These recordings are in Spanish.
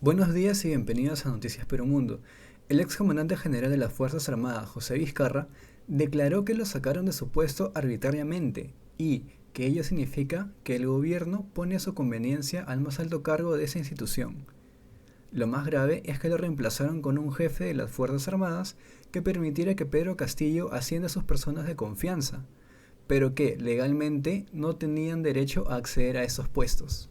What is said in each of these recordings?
Buenos días y bienvenidos a Noticias Perú Mundo. El ex comandante general de las Fuerzas Armadas, José Vizcarra, declaró que lo sacaron de su puesto arbitrariamente y que ello significa que el gobierno pone a su conveniencia al más alto cargo de esa institución. Lo más grave es que lo reemplazaron con un jefe de las Fuerzas Armadas que permitiera que Pedro Castillo ascienda a sus personas de confianza, pero que legalmente no tenían derecho a acceder a esos puestos.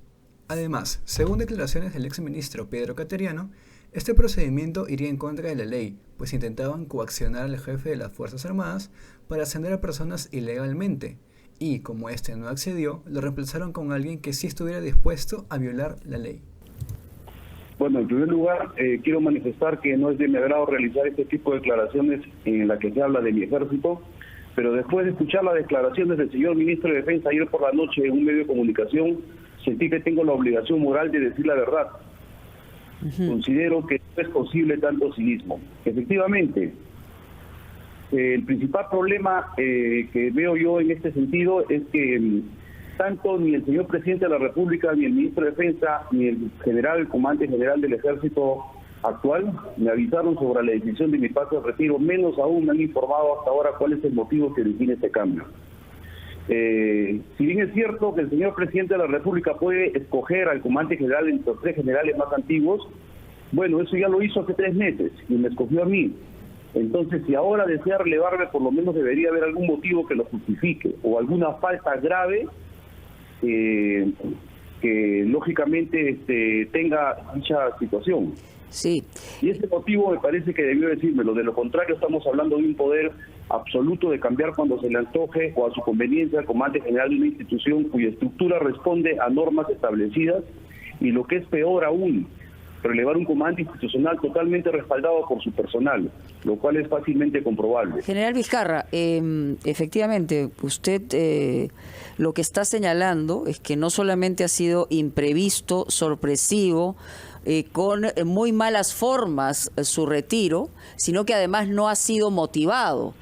Además, según declaraciones del exministro Pedro Cateriano, este procedimiento iría en contra de la ley, pues intentaban coaccionar al jefe de las Fuerzas Armadas para ascender a personas ilegalmente, y como este no accedió, lo reemplazaron con alguien que sí estuviera dispuesto a violar la ley. Bueno, en primer lugar, quiero manifestar que no es de mi agrado realizar este tipo de declaraciones en la que se habla de mi ejército, pero después de escuchar las declaraciones del señor ministro de Defensa ayer por la noche en un medio de comunicación, sentí que tengo la obligación moral de decir la verdad. Considero que no es posible tanto cinismo. Efectivamente, el principal problema que veo yo en este sentido es que tanto ni el señor presidente de la República, ni el ministro de Defensa, ni el comandante general del Ejército actual me avisaron sobre la decisión de mi paso de retiro, menos aún me han informado hasta ahora cuál es el motivo que origina este cambio. Si bien es cierto que el señor presidente de la República puede escoger al comandante general entre los tres generales más antiguos, bueno, eso ya lo hizo hace 3 meses y me escogió a mí. Entonces, si ahora desea relevarme, por lo menos debería haber algún motivo que lo justifique o alguna falta grave que lógicamente tenga dicha situación. Sí. Y ese motivo me parece que debió decírmelo. De lo contrario, estamos hablando de un poder absoluto de cambiar cuando se le antoje o a su conveniencia al comandante general de una institución cuya estructura responde a normas establecidas y, lo que es peor aún, relevar un comandante institucional totalmente respaldado por su personal, lo cual es fácilmente comprobable. General Vizcarra, efectivamente, usted lo que está señalando es que no solamente ha sido imprevisto, sorpresivo, con muy malas formas su retiro, sino que además no ha sido motivado.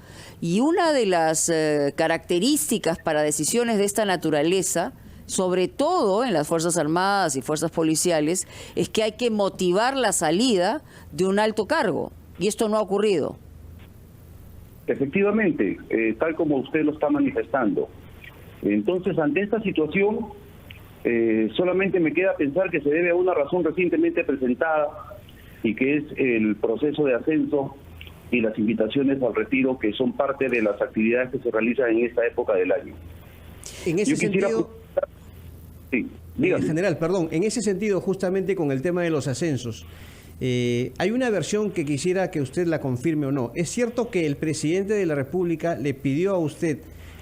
Y una de las características para decisiones de esta naturaleza, sobre todo en las Fuerzas Armadas y Fuerzas Policiales, es que hay que motivar la salida de un alto cargo. Y esto no ha ocurrido. Efectivamente, tal como usted lo está manifestando. Entonces, ante esta situación, solamente me queda pensar que se debe a una razón recientemente presentada y que es el proceso de ascenso y las invitaciones al retiro, que son parte de las actividades que se realizan en esta época del año. En ese sentido, sí, general, perdón, en ese sentido, justamente con el tema de los ascensos, hay una versión que quisiera que usted la confirme o no. ¿Es cierto que el presidente de la República le pidió a usted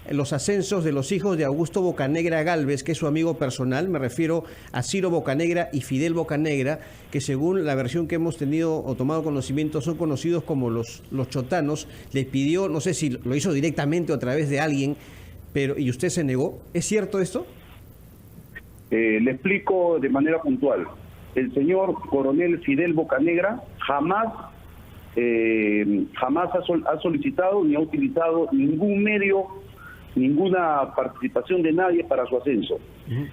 los ascensos de los hijos de Augusto Bocanegra Gálvez, que es su amigo personal? Me refiero a Ciro Bocanegra y Fidel Bocanegra, que según la versión que hemos tenido o tomado conocimiento son conocidos como los chotanos. Le pidió, no sé si lo hizo directamente o a través de alguien, y usted se negó. ¿Es cierto esto? Le explico de manera puntual. El señor coronel Fidel Bocanegra jamás ha solicitado ni ha utilizado ningún medio, ninguna participación de nadie para su ascenso.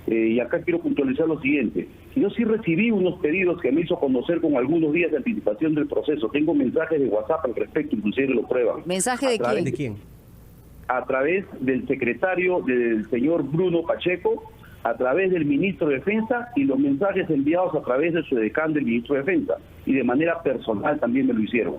Y acá quiero puntualizar lo siguiente. Yo sí recibí unos pedidos que me hizo conocer con algunos días de anticipación del proceso. Tengo mensajes de WhatsApp al respecto, inclusive lo prueban. ¿Mensaje de quién? ¿De quién? A través del secretario del señor Bruno Pacheco, a través del ministro de Defensa, y los mensajes enviados a través de su decán del ministro de Defensa, y de manera personal también me lo hicieron.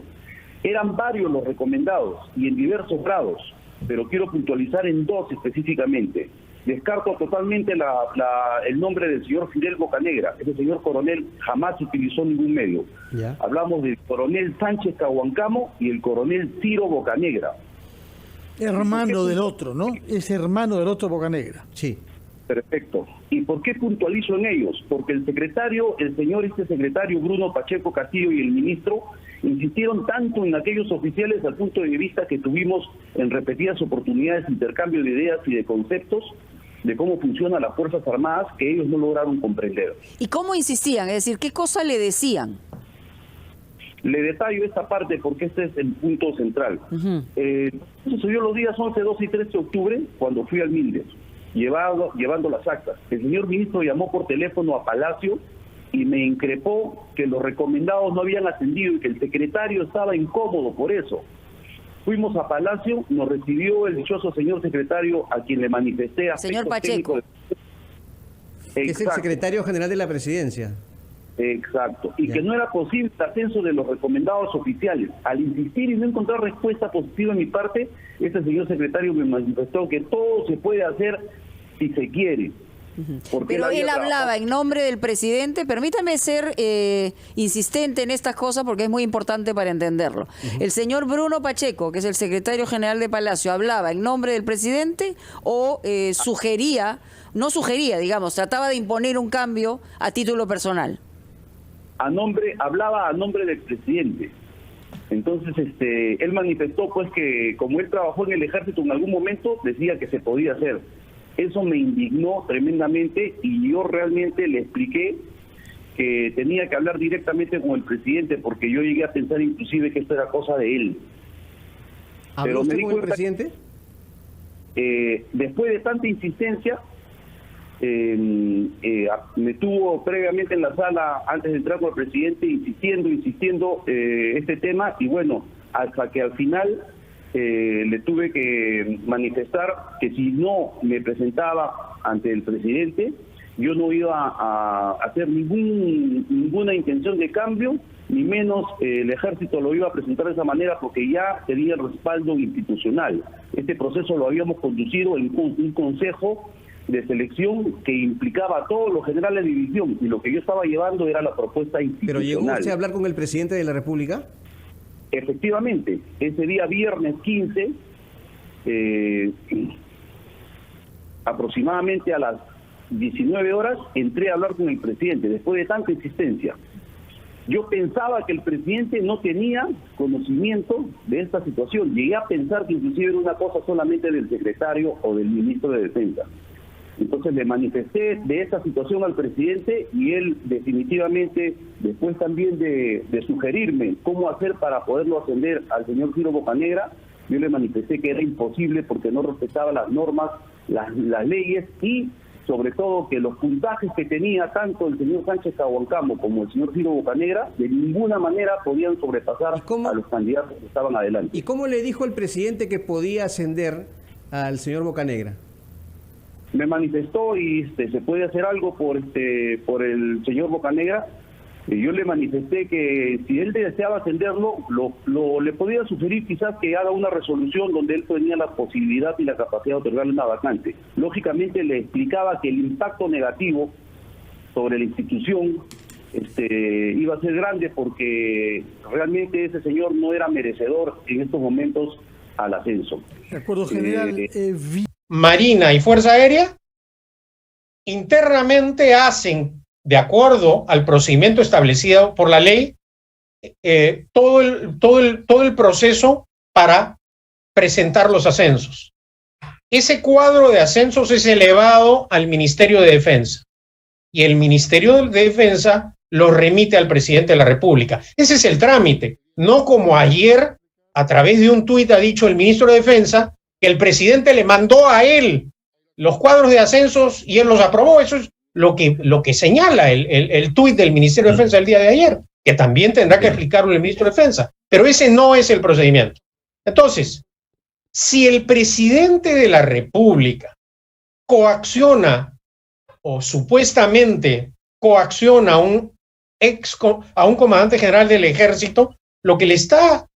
Eran varios los recomendados y en diversos grados, pero quiero puntualizar en 2 específicamente. Descarto totalmente el nombre del señor Fidel Bocanegra. Ese señor coronel jamás utilizó ningún medio. ¿Ya? Hablamos del coronel Sánchez Cahuancamo y el coronel Ciro Bocanegra. Hermano del otro, ¿no? Es hermano del otro Bocanegra. Sí. Perfecto. ¿Y por qué puntualizo en ellos? Porque el secretario Bruno Pacheco Castillo y el ministro insistieron tanto en aquellos oficiales al punto de vista que tuvimos en repetidas oportunidades intercambio de ideas y de conceptos de cómo funcionan las Fuerzas Armadas, que ellos no lograron comprender. ¿Y cómo insistían? Es decir, ¿qué cosa le decían? Le detallo esta parte porque este es el punto central. Eso sucedió los días 11, 12 y 13 de octubre cuando fui al MINDES, llevando las actas. El señor ministro llamó por teléfono a Palacio y me increpó que los recomendados no habían ascendido y que el secretario estaba incómodo por eso. Fuimos a Palacio, nos recibió el dichoso señor secretario, a quien le manifesté aspectos señor Pacheco, técnicos. Que es el secretario general de la presidencia. Exacto, y Ya. que no era posible el ascenso de los recomendados oficiales. Al insistir y no encontrar respuesta positiva en mi parte, este señor secretario me manifestó que todo se puede hacer si se quiere. Porque pero había él trabajado. hablaba en nombre del presidente. Permítame ser insistente en estas cosas porque es muy importante para entenderlo. El señor Bruno Pacheco, que es el secretario general de Palacio, ¿hablaba en nombre del presidente o digamos, trataba de imponer un cambio a título personal? Hablaba a nombre del presidente. Entonces, él manifestó pues que como él trabajó en el ejército en algún momento, decía que se podía hacer. Eso me indignó tremendamente y yo realmente le expliqué que tenía que hablar directamente con el presidente, porque yo llegué a pensar inclusive que esto era cosa de él. ¿Habló Pero usted me di con el cuenta presidente? Después de tanta insistencia, me tuvo previamente en la sala antes de entrar con el presidente insistiendo este tema, y bueno, hasta que al final le tuve que manifestar que si no me presentaba ante el presidente, yo no iba a hacer ninguna intención de cambio, ni menos el ejército lo iba a presentar de esa manera, porque ya tenía el respaldo institucional. Este proceso lo habíamos conducido en un consejo de selección que implicaba a todos los generales de división, y lo que yo estaba llevando era la propuesta institucional. ¿Pero llegó usted a hablar con el presidente de la República? Efectivamente, ese día viernes 15, aproximadamente a las 19 horas, entré a hablar con el presidente, después de tanta insistencia. Yo pensaba que el presidente no tenía conocimiento de esta situación. Llegué a pensar que inclusive era una cosa solamente del secretario o del ministro de Defensa. Entonces le manifesté de esta situación al presidente, y él definitivamente, después también de sugerirme cómo hacer para poderlo ascender al señor Ciro Bocanegra, yo le manifesté que era imposible porque no respetaba las normas, las leyes, y sobre todo que los puntajes que tenía tanto el señor Sánchez Cahuancamo como el señor Ciro Bocanegra de ninguna manera podían sobrepasar a los candidatos que estaban adelante. ¿Y cómo le dijo el presidente que podía ascender al señor Bocanegra? Me manifestó y se puede hacer algo por el señor Bocanegra. Yo le manifesté que si él deseaba ascenderlo, le podía sugerir quizás que haga una resolución donde él tenía la posibilidad y la capacidad de otorgarle una vacante. Lógicamente le explicaba que el impacto negativo sobre la institución iba a ser grande, porque realmente ese señor no era merecedor en estos momentos al ascenso. De acuerdo, general. Marina y Fuerza Aérea internamente hacen, de acuerdo al procedimiento establecido por la ley, todo el proceso para presentar los ascensos. Ese cuadro de ascensos es elevado al Ministerio de Defensa, y el Ministerio de Defensa lo remite al presidente de la República. Ese es el trámite, no como ayer, a través de un tuit ha dicho el ministro de Defensa, que el presidente le mandó a él los cuadros de ascensos y él los aprobó. Eso es lo que señala el tuit del Ministerio de Defensa el día de ayer, que también tendrá que explicarlo el ministro de Defensa, pero ese no es el procedimiento. Entonces, si el presidente de la República coacciona o supuestamente coacciona a un comandante general del ejército, lo que está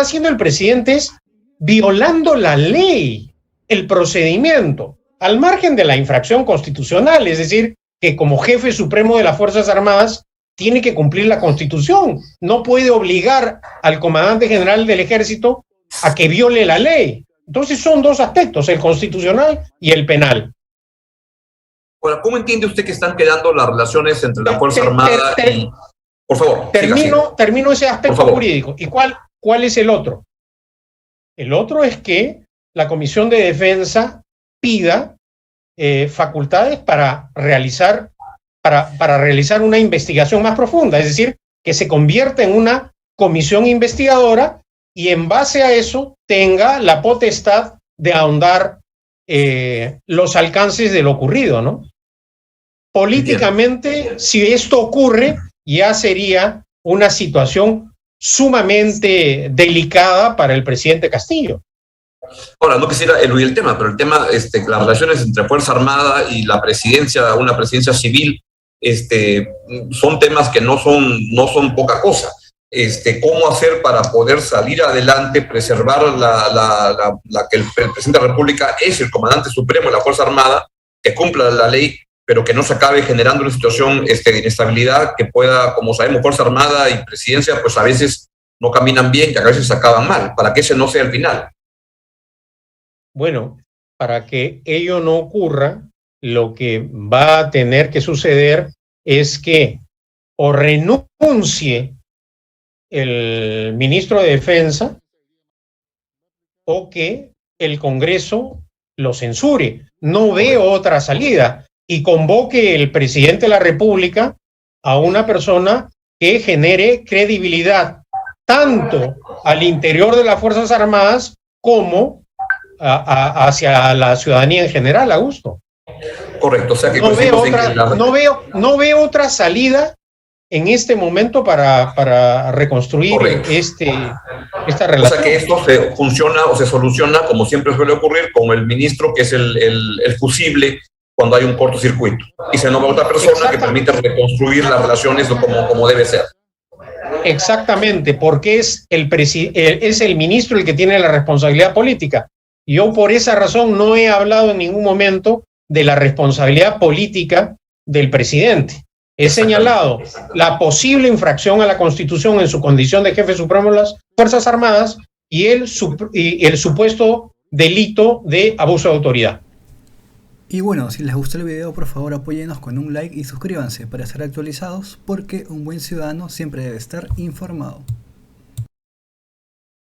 haciendo el presidente es violando la ley, el procedimiento, al margen de la infracción constitucional, es decir, que como jefe supremo de las Fuerzas Armadas tiene que cumplir la Constitución, no puede obligar al comandante general del ejército a que viole la ley. Entonces son dos aspectos, el constitucional y el penal. Ahora, ¿cómo entiende usted que están quedando las relaciones entre la Fuerza Armada y... Por favor, termino ese aspecto jurídico. ¿Y cuál es el otro? El otro es que la Comisión de Defensa pida facultades para realizar una investigación más profunda, es decir, que se convierta en una comisión investigadora y en base a eso tenga la potestad de ahondar los alcances de lo ocurrido, ¿no? políticamente, si esto ocurre, ya sería una situación sumamente delicada para el presidente Castillo. Ahora, no quisiera eludir el tema, pero el tema, las relaciones entre Fuerza Armada y la presidencia, una presidencia civil, son temas que no son poca cosa. ¿Cómo hacer para poder salir adelante, preservar que el presidente de la República es el comandante supremo de la Fuerza Armada, que cumpla la ley, pero que no se acabe generando una situación de inestabilidad que pueda, como sabemos, Fuerza Armada y presidencia, pues a veces no caminan bien y a veces se acaban mal, para que ese no sea el final? Bueno, para que ello no ocurra, lo que va a tener que suceder es que o renuncie el ministro de Defensa o que el Congreso lo censure. No veo otra salida y convoque el presidente de la República a una persona que genere credibilidad tanto al interior de las Fuerzas Armadas como hacia la ciudadanía en general, Augusto. Correcto, o sea que no veo otra salida en este momento para reconstruir esta relación. O sea que esto se funciona o se soluciona, como siempre suele ocurrir, con el ministro que es el fusible cuando hay un cortocircuito. Y se nombra otra persona que permite reconstruir las relaciones como debe ser. Exactamente, porque es el ministro el que tiene la responsabilidad política. Yo por esa razón no he hablado en ningún momento de la responsabilidad política del presidente. He señalado la posible infracción a la Constitución en su condición de jefe supremo de las Fuerzas Armadas y el supuesto delito de abuso de autoridad. Y bueno, si les gustó el video, por favor apóyennos con un like y suscríbanse para estar actualizados, porque un buen ciudadano siempre debe estar informado.